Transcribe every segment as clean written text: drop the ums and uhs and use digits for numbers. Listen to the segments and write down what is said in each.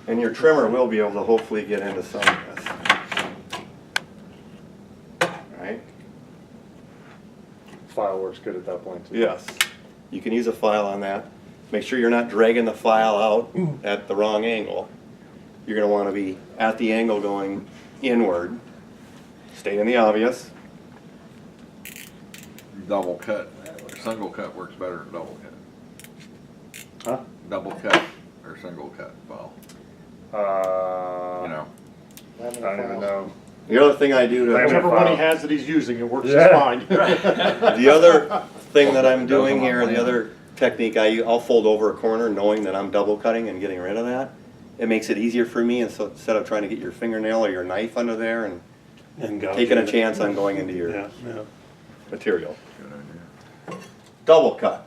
And your trimmer will be able to hopefully get into some of this. Right? File works good at that point too. Yes. You can use a file on that. Make sure you're not dragging the file out at the wrong angle. You're going to want to be at the angle going inward. Stay in the obvious. Double cut, single cut works better than double cut. Huh? Double cut or single cut file. You know. I don't even know. The other thing I do to Whichever one he has that he's using, it works just fine. the other thing that I'm doing here, the other technique I'll fold over a corner knowing that I'm double cutting and getting rid of that. It makes it easier for me, and so instead of trying to get your fingernail or your knife under there and taking a chance on going into your material. Good idea. Double cut.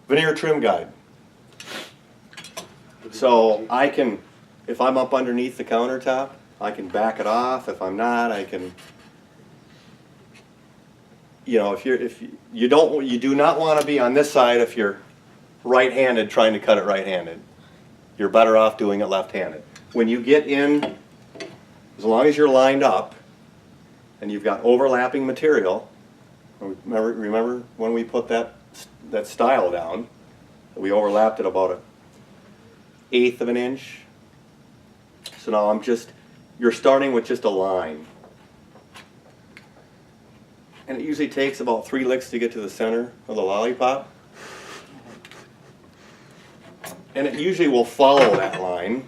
Veneer trim guide. So I can, if I'm up underneath the countertop, I can back it off. If I'm not, I can, you know, if you do not want to be on this side if you're right-handed trying to cut it right-handed. You're better off doing it left-handed. When you get in, as long as you're lined up and you've got overlapping material, remember when we put that stile down, we overlapped it about 1/8 of an inch. So now you're starting with just a line. And it usually takes about 3 licks to get to the center of the lollipop. And it usually will follow that line.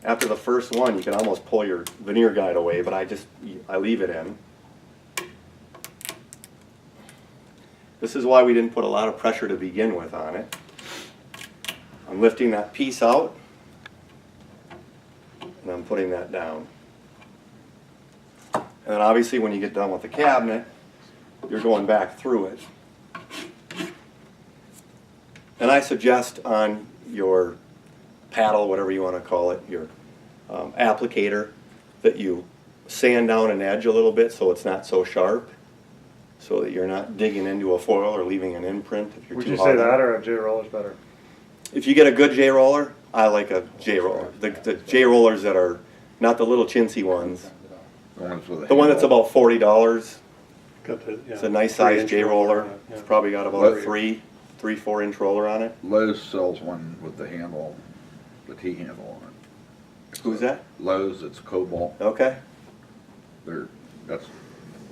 After the first one, you can almost pull your veneer guide away, but I leave it in. This is why we didn't put a lot of pressure to begin with on it. I'm lifting that piece out, and I'm putting that down. And then obviously when you get done with the cabinet, you're going back through it. And I suggest on your paddle, whatever you want to call it, your applicator, that you sand down an edge a little bit so it's not so sharp, so that you're not digging into a foil or leaving an imprint if you're Would too you hard say on it. that or a J-roller's better? If you get a good J-roller, I like a J-roller. The J-rollers that are not the little chintzy ones. The one that's about $40. It's a nice size J-roller. It's probably got about a 3-4 inch roller on it. Lowe's sells one with the handle, the T-handle on it. Who's that? Lowe's, it's Cobalt. Okay. That's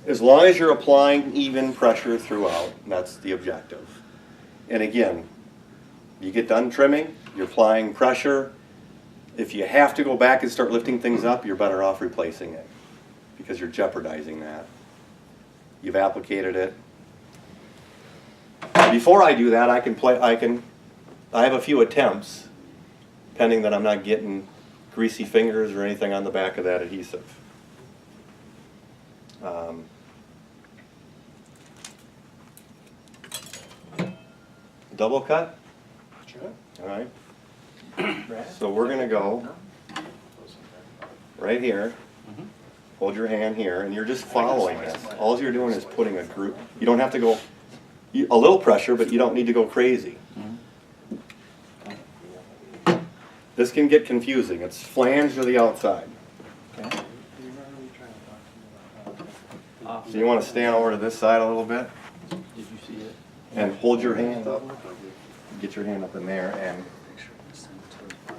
As long as you're applying even pressure throughout, that's the objective. And again, you get done trimming, you're applying pressure. If you have to go back and start lifting things up, you're better off replacing it because you're jeopardizing that. You've applicated it. Before I do that, I have a few attempts, pending that I'm not getting greasy fingers or anything on the back of that adhesive. Double cut? Sure. All right. So we're going to go right here. Hold your hand here, and you're just following this. All you're doing is putting a group. You don't have to go a little pressure, but you don't need to go crazy. This can get confusing. It's flange to the outside. So you want to stand over to this side a little bit and hold your hand up. Get your hand up in there, and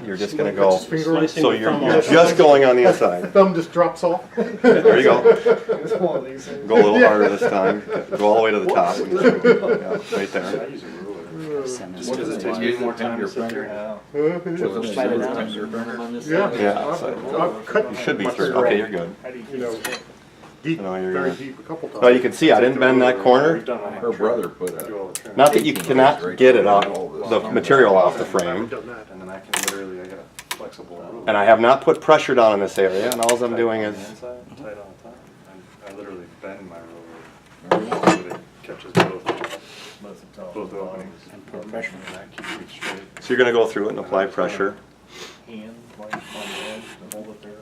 you're just going to go. So you're just going on the inside. Thumb just drops off. There you go. Go a little harder this time. Go all the way to the top. Yeah, right there. What does it take you more time to finger? Yeah. You should be through. Okay, you're good. You know, deep, very deep, a couple times. Well, you can see I didn't bend that corner. Her brother put a Not that you cannot get it off the material off the frame. Done that, and then I can literally, I got a flexible rule. And I have not put pressure down in this area, and all I'm doing is Tight on the top. I literally bend my ruler so that it catches both openings. And put pressure on that, keep it straight. so you're going to go through it and apply pressure. Hand, like on the edge, to hold it there,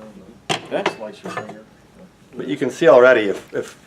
and then slice your finger. But you can see already if